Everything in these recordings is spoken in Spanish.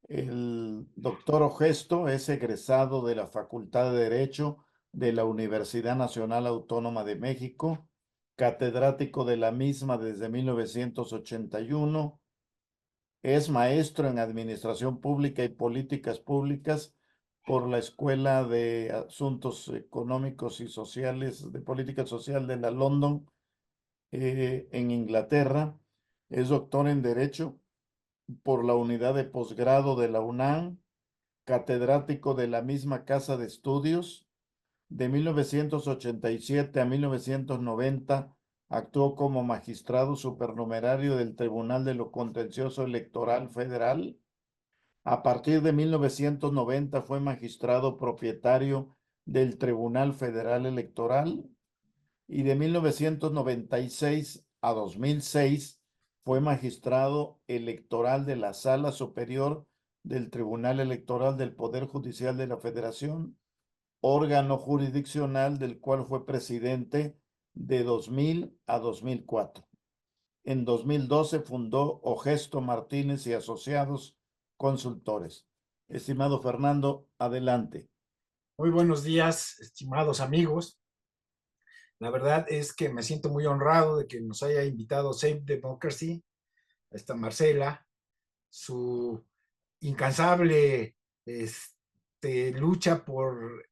El doctor Ogesto es egresado de la Facultad de Derecho de la Universidad Nacional Autónoma de México, catedrático de la misma desde 1981. Es maestro en Administración Pública y Políticas Públicas por la Escuela de Asuntos Económicos y Sociales, de Política Social de la London, en Inglaterra. Es doctor en Derecho por la Unidad de Posgrado de la UNAM, catedrático de la misma casa de estudios. De 1987 a 1990 actuó como magistrado supernumerario del Tribunal de lo Contencioso Electoral Federal. A partir de 1990 fue magistrado propietario del Tribunal Federal Electoral y de 1996 a 2006 fue magistrado electoral de la Sala Superior del Tribunal Electoral del Poder Judicial de la Federación, órgano jurisdiccional del cual fue presidente de 2000 a 2004. En 2012 fundó Ogesto Martínez y Asociados Consultores. Estimado Fernando, adelante. Muy buenos días, estimados amigos. La verdad es que me siento muy honrado de que nos haya invitado Save Democracy, esta Marcela, su incansable lucha por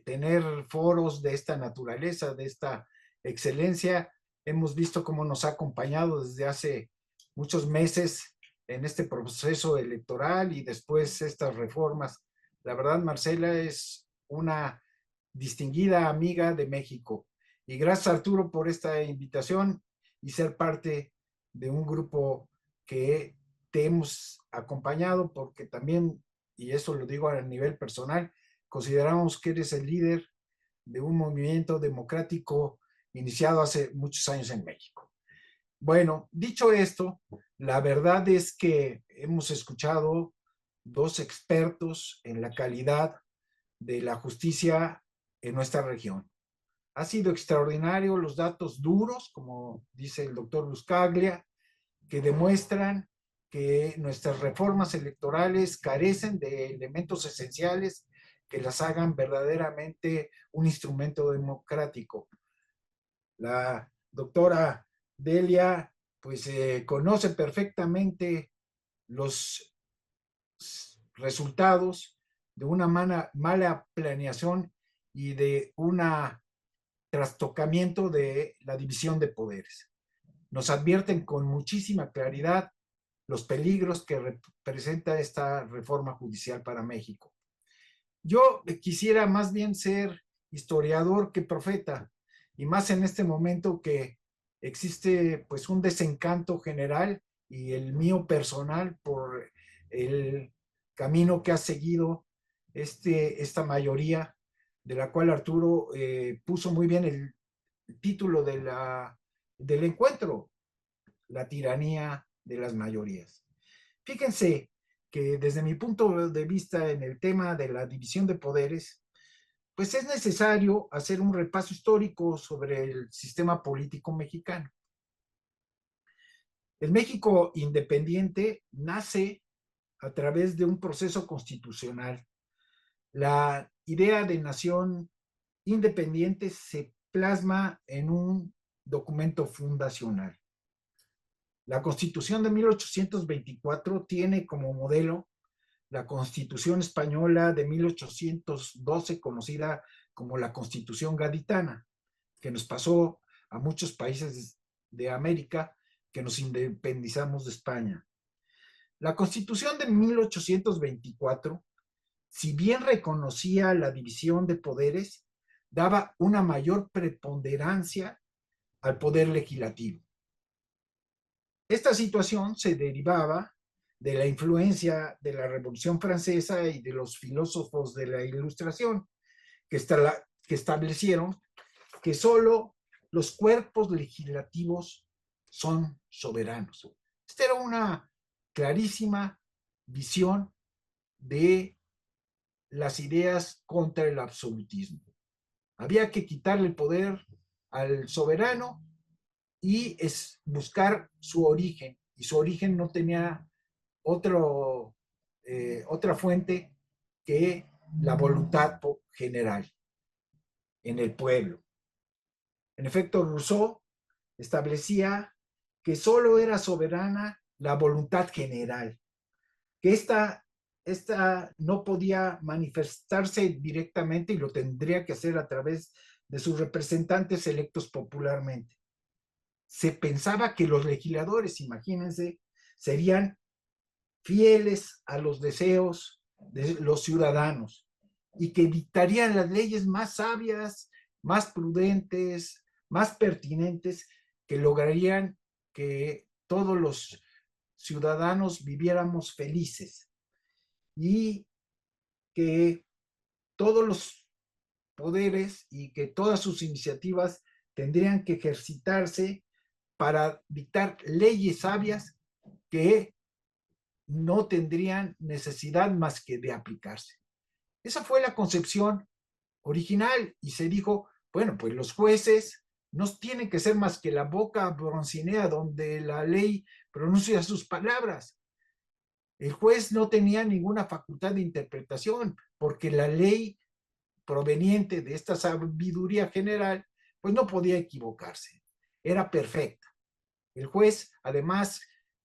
tener foros de esta naturaleza, de esta excelencia. Hemos visto cómo nos ha acompañado desde hace muchos meses en este proceso electoral y después estas reformas. La verdad, Marcela es una distinguida amiga de México. Y gracias, Arturo, por esta invitación y ser parte de un grupo que te hemos acompañado, porque también, y eso lo digo a nivel personal, consideramos que eres el líder de un movimiento democrático iniciado hace muchos años en México. Bueno, dicho esto, la verdad es que hemos escuchado dos expertos en la calidad de la justicia en nuestra región. Ha sido extraordinario los datos duros, como dice el doctor Buscaglia, que demuestran que nuestras reformas electorales carecen de elementos esenciales que las hagan verdaderamente un instrumento democrático. La doctora Delia pues conoce perfectamente los resultados de una mala planeación y de un trastocamiento de la división de poderes. Nos advierten con muchísima claridad los peligros que representa esta reforma judicial para México. Yo quisiera más bien ser historiador que profeta, y más en este momento que existe pues un desencanto general y el mío personal por el camino que ha seguido esta mayoría, de la cual Arturo puso muy bien el título del encuentro, la tiranía de las mayorías. Fíjense que desde mi punto de vista en el tema de la división de poderes, pues es necesario hacer un repaso histórico sobre el sistema político mexicano. El México independiente nace a través de un proceso constitucional. La idea de nación independiente se plasma en un documento fundacional. La Constitución de 1824 tiene como modelo la Constitución española de 1812, conocida como la Constitución gaditana, que nos pasó a muchos países de América que nos independizamos de España. La Constitución de 1824, si bien reconocía la división de poderes, daba una mayor preponderancia al poder legislativo. Esta situación se derivaba de la influencia de la Revolución Francesa y de los filósofos de la Ilustración, que establecieron que solo los cuerpos legislativos son soberanos. Esta era una clarísima visión de las ideas contra el absolutismo. Había que quitarle el poder al soberano y es buscar su origen, y su origen no tenía otro otra fuente que la voluntad general en el pueblo. En efecto, Rousseau establecía que solo era soberana la voluntad general, que esta no podía manifestarse directamente y lo tendría que hacer a través de sus representantes electos popularmente. Se pensaba que los legisladores, imagínense, serían fieles a los deseos de los ciudadanos y que dictarían las leyes más sabias, más prudentes, más pertinentes, que lograrían que todos los ciudadanos viviéramos felices y que todos los poderes y que todas sus iniciativas tendrían que ejercitarse para dictar leyes sabias que no tendrían necesidad más que de aplicarse. Esa fue la concepción original y se dijo, bueno, pues los jueces no tienen que ser más que la boca broncinea donde la ley pronuncia sus palabras. El juez no tenía ninguna facultad de interpretación porque la ley proveniente de esta sabiduría general, pues no podía equivocarse. Era perfecta. El juez, además,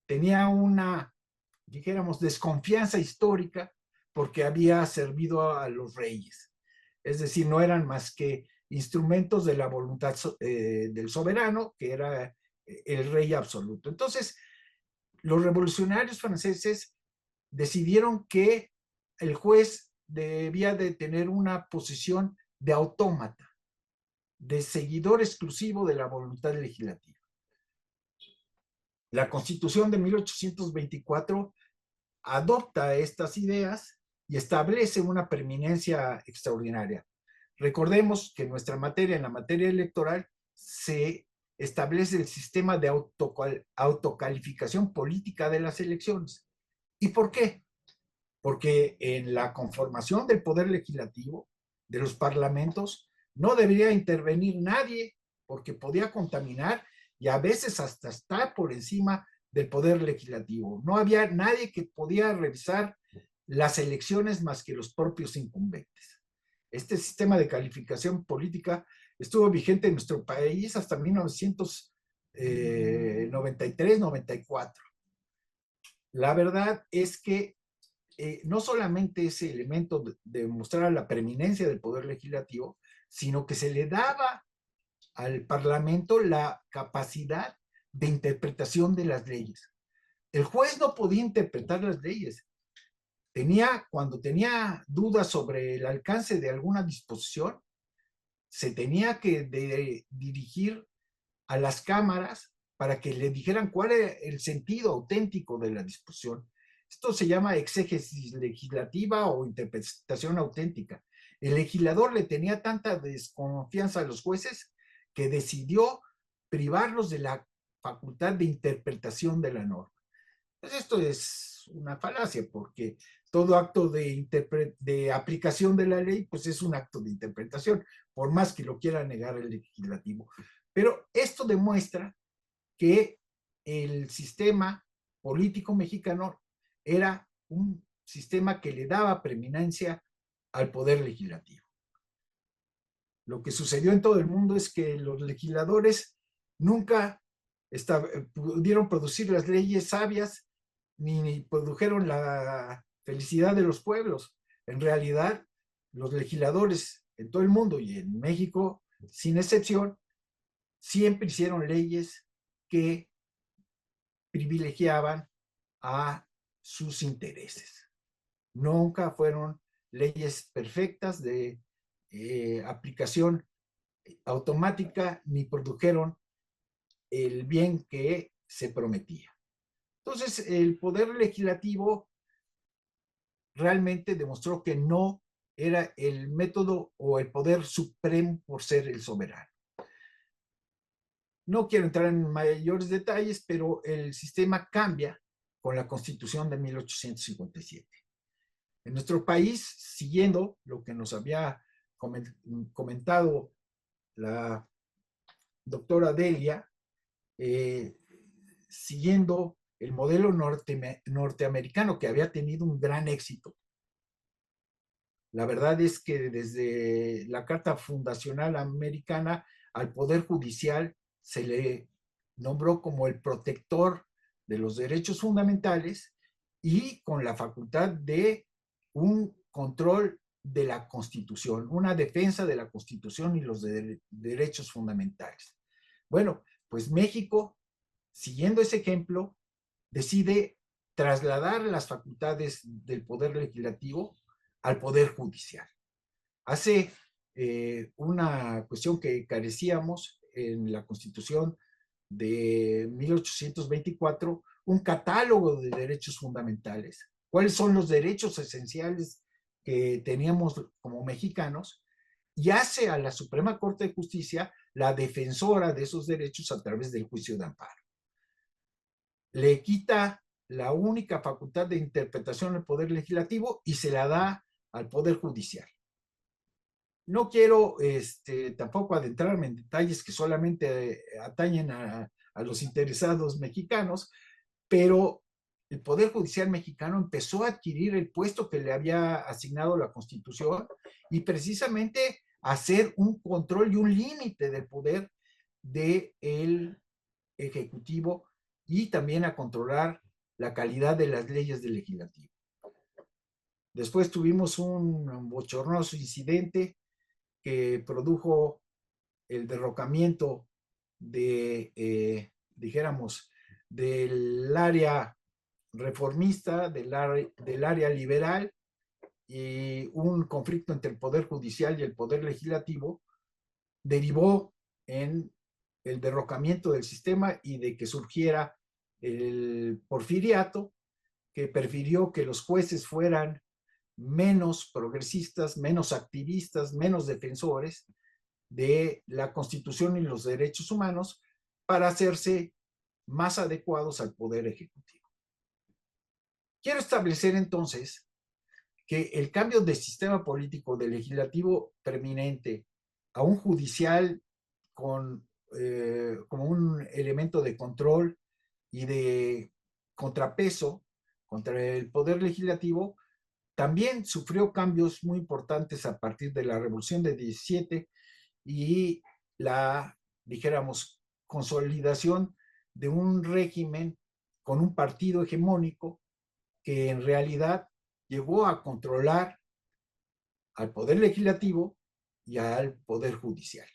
tenía una, dijéramos, desconfianza histórica porque había servido a los reyes. Es decir, no eran más que instrumentos de la voluntad del soberano, que era el rey absoluto. Entonces, los revolucionarios franceses decidieron que el juez debía de tener una posición de autómata, de seguidor exclusivo de la voluntad legislativa. La Constitución de 1824 adopta estas ideas y establece una preeminencia extraordinaria. Recordemos que en nuestra materia, en la materia electoral, se establece el sistema de autocalificación política de las elecciones. ¿Y por qué? Porque en la conformación del poder legislativo, de los parlamentos, no debería intervenir nadie porque podía contaminar y a veces hasta estar por encima del poder legislativo. No había nadie que podía revisar las elecciones más que los propios incumbentes. Este sistema de calificación política estuvo vigente en nuestro país hasta 1993-94. La verdad es que no solamente ese elemento de mostrar la preeminencia del poder legislativo, sino que se le daba al Parlamento la capacidad de interpretación de las leyes. El juez no podía interpretar las leyes. Cuando tenía dudas sobre el alcance de alguna disposición, se tenía que dirigir a las cámaras para que le dijeran cuál era el sentido auténtico de la disposición. Esto se llama exégesis legislativa o interpretación auténtica. El legislador le tenía tanta desconfianza a los jueces que decidió privarlos de la facultad de interpretación de la norma. Pues esto es una falacia porque todo acto de aplicación de la ley pues es un acto de interpretación, por más que lo quiera negar el legislativo. Pero esto demuestra que el sistema político mexicano era un sistema que le daba preeminencia al poder legislativo. Lo que sucedió en todo el mundo es que los legisladores nunca pudieron producir las leyes sabias ni produjeron la felicidad de los pueblos. En realidad, los legisladores en todo el mundo y en México, sin excepción, siempre hicieron leyes que privilegiaban a sus intereses. Nunca fueron leyes perfectas de aplicación automática ni produjeron el bien que se prometía. Entonces, el poder legislativo realmente demostró que no era el método o el poder supremo por ser el soberano. No quiero entrar en mayores detalles, pero el sistema cambia con la Constitución de 1857. En nuestro país, siguiendo lo que nos había comentado la doctora Delia, siguiendo el modelo norteamericano, que había tenido un gran éxito. La verdad es que desde la Carta Fundacional Americana al Poder Judicial se le nombró como el protector de los derechos fundamentales y con la facultad de un control de la Constitución, una defensa de la Constitución y los derechos fundamentales. Bueno, pues México, siguiendo ese ejemplo, decide trasladar las facultades del Poder Legislativo al Poder Judicial. Hace una cuestión que carecíamos en la Constitución de 1824, un catálogo de derechos fundamentales. ¿Cuáles son los derechos esenciales que teníamos como mexicanos? Y hace a la Suprema Corte de Justicia la defensora de esos derechos a través del juicio de amparo. Le quita la única facultad de interpretación al Poder Legislativo y se la da al Poder Judicial. No quiero tampoco adentrarme en detalles que solamente atañen a los interesados mexicanos, pero el Poder Judicial mexicano empezó a adquirir el puesto que le había asignado la Constitución y precisamente hacer un control y un límite del poder del Ejecutivo y también a controlar la calidad de las leyes del Legislativo. Después tuvimos un bochornoso incidente que produjo el derrocamiento dijéramos, del área reformista, del área liberal, y un conflicto entre el Poder Judicial y el Poder Legislativo derivó en el derrocamiento del sistema y de que surgiera el porfiriato, que prefirió que los jueces fueran menos progresistas, menos activistas, menos defensores de la Constitución y los derechos humanos para hacerse más adecuados al poder ejecutivo. Quiero establecer entonces que el cambio de sistema político del legislativo preeminente a un judicial como un elemento de control y de contrapeso contra el poder legislativo también sufrió cambios muy importantes a partir de la Revolución de 17 y la, dijéramos, consolidación de un régimen con un partido hegemónico que en realidad llegó a controlar al Poder Legislativo y al Poder Judicial.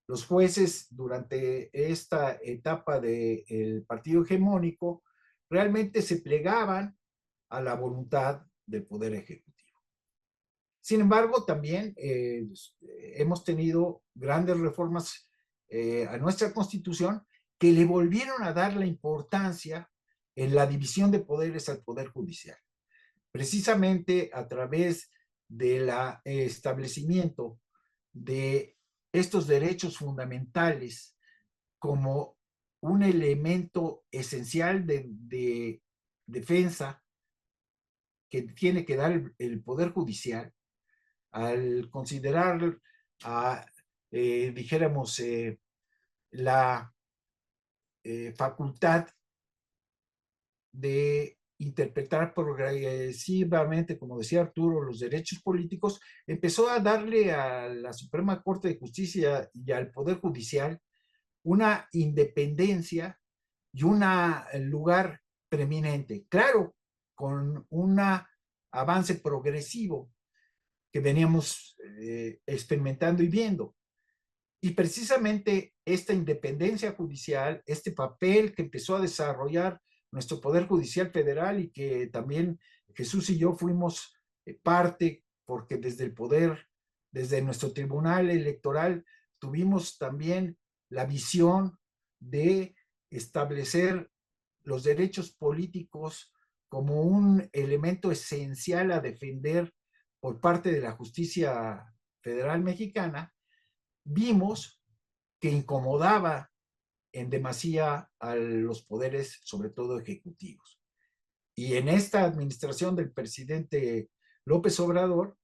Los jueces durante esta etapa del partido hegemónico realmente se plegaban a la voluntad del Poder Ejecutivo. Sin embargo, también hemos tenido grandes reformas a nuestra Constitución que le volvieron a dar la importancia en la división de poderes al Poder Judicial. Precisamente a través del establecimiento de estos derechos fundamentales como un elemento esencial de defensa que tiene que dar el Poder Judicial, al considerar, dijéramos, la facultad de interpretar progresivamente, como decía Arturo, los derechos políticos, empezó a darle a la Suprema Corte de Justicia y al Poder Judicial una independencia y un lugar preeminente. Claro, con un avance progresivo que veníamos experimentando y viendo. Y precisamente esta independencia judicial, este papel que empezó a desarrollar nuestro Poder Judicial Federal y que también Jesús y yo fuimos parte, porque desde el poder, desde nuestro Tribunal Electoral, tuvimos también la visión de establecer los derechos políticos como un elemento esencial a defender por parte de la justicia federal mexicana, vimos que incomodaba en demasía a los poderes, sobre todo ejecutivos. Y en esta administración del presidente López Obrador,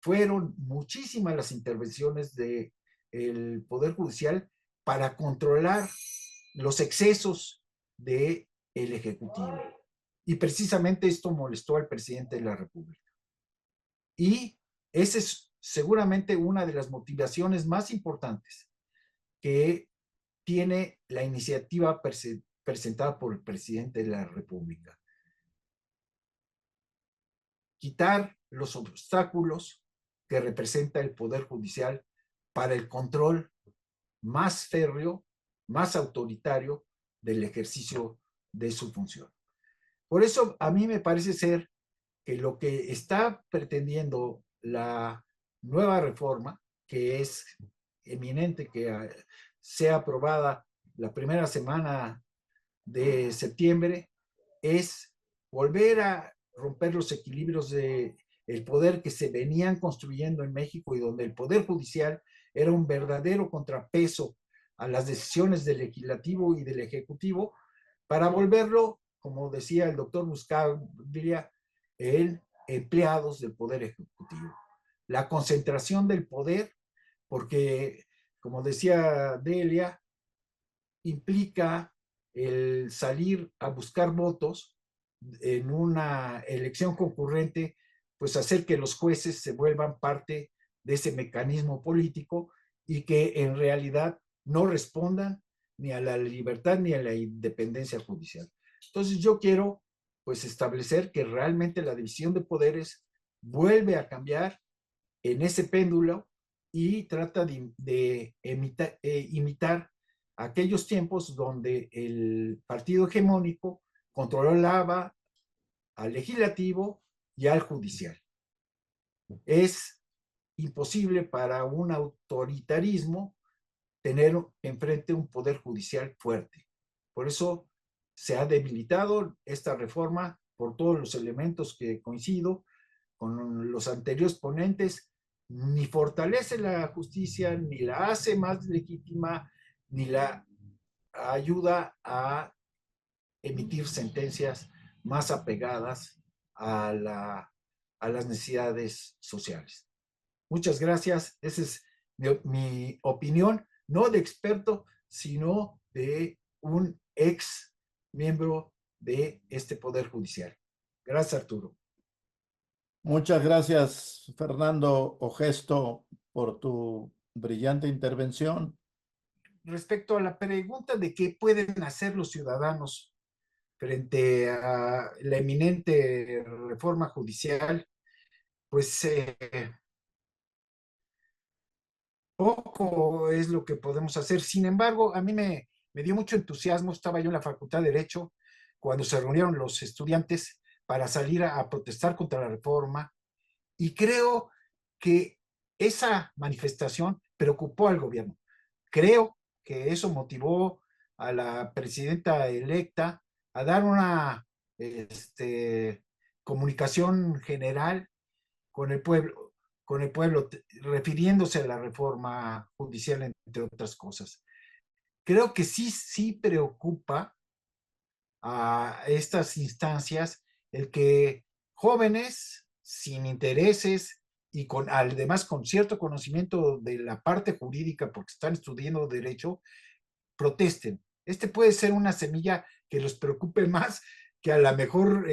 fueron muchísimas las intervenciones del Poder Judicial para controlar los excesos de el Ejecutivo. Y precisamente esto molestó al presidente de la República. Y esa es seguramente una de las motivaciones más importantes que tiene la iniciativa presentada por el presidente de la República. Quitar los obstáculos que representa el Poder Judicial para el control más férreo, más autoritario del ejercicio de su función. Por eso a mí me parece ser que lo que está pretendiendo la nueva reforma, que es eminente que sea aprobada la primera semana de septiembre, es volver a romper los equilibrios de el poder que se venían construyendo en México y donde el Poder Judicial era un verdadero contrapeso a las decisiones del legislativo y del ejecutivo, para volverlo, como decía el doctor Buscaglia, en empleados del Poder Ejecutivo. La concentración del poder, porque, como decía Delia, implica el salir a buscar votos en una elección concurrente, pues hacer que los jueces se vuelvan parte de ese mecanismo político y que en realidad no respondan ni a la libertad ni a la independencia judicial. Entonces yo quiero pues establecer que realmente la división de poderes vuelve a cambiar en ese péndulo y trata de imitar aquellos tiempos donde el partido hegemónico controlaba al legislativo y al judicial. Es imposible para un autoritarismo tener enfrente un poder judicial fuerte. Por eso se ha debilitado esta reforma por todos los elementos que coincido con los anteriores ponentes, ni fortalece la justicia, ni la hace más legítima, ni la ayuda a emitir sentencias más apegadas a las necesidades sociales. Muchas gracias. Esa es mi opinión, no de experto, sino de un ex miembro de este Poder Judicial. Gracias, Arturo. Muchas gracias, Fernando Ogesto, por tu brillante intervención. Respecto a la pregunta de qué pueden hacer los ciudadanos frente a la eminente reforma judicial, pues poco es lo que podemos hacer. Sin embargo, a mí me dio mucho entusiasmo. Estaba yo en la Facultad de Derecho cuando se reunieron los estudiantes para salir a protestar contra la reforma, y creo que esa manifestación preocupó al gobierno. Creo que eso motivó a la presidenta electa a dar una comunicación general con el pueblo, refiriéndose a la reforma judicial, entre otras cosas. Creo que sí preocupa a estas instancias el que jóvenes sin intereses y además con cierto conocimiento de la parte jurídica porque están estudiando derecho, protesten. Puede ser una semilla que los preocupe más que a lo mejor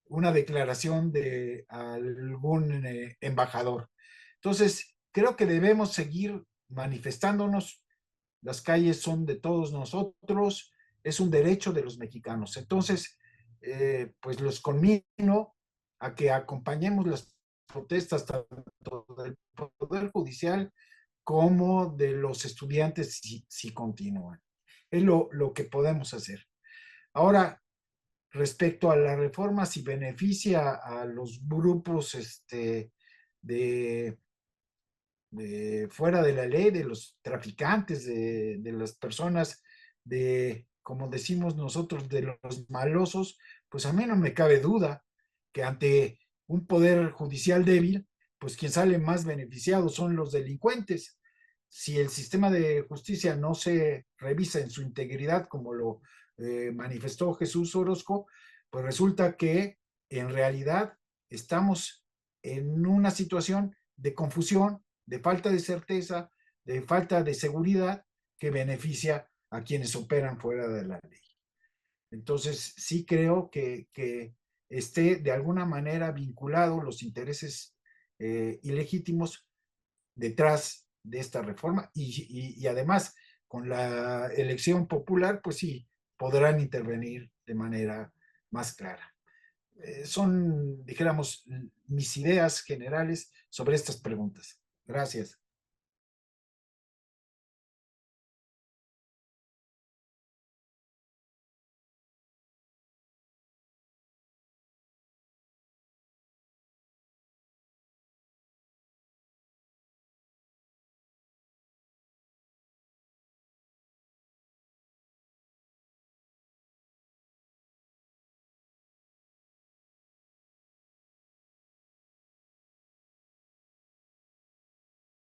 una declaración de algún embajador. Entonces, creo que debemos seguir manifestándonos. Las calles son de todos nosotros, es un derecho de los mexicanos. Entonces, pues los conmino a que acompañemos las protestas tanto del Poder Judicial como de los estudiantes si continúan. Es lo que podemos hacer. Ahora, respecto a la reforma, si beneficia a los grupos de fuera de la ley, de los traficantes, de las personas, como decimos nosotros, de los malosos, pues a mí no me cabe duda que ante un poder judicial débil, pues quien sale más beneficiado son los delincuentes. Si el sistema de justicia no se revisa en su integridad, como lo manifestó Jesús Orozco, pues resulta que en realidad estamos en una situación de confusión, de falta de certeza, de falta de seguridad que beneficia a quienes operan fuera de la ley. Entonces, sí creo que esté de alguna manera vinculado los intereses ilegítimos detrás de esta reforma y además con la elección popular, pues sí, podrán intervenir de manera más clara. Son, dijéramos, mis ideas generales sobre estas preguntas. Gracias.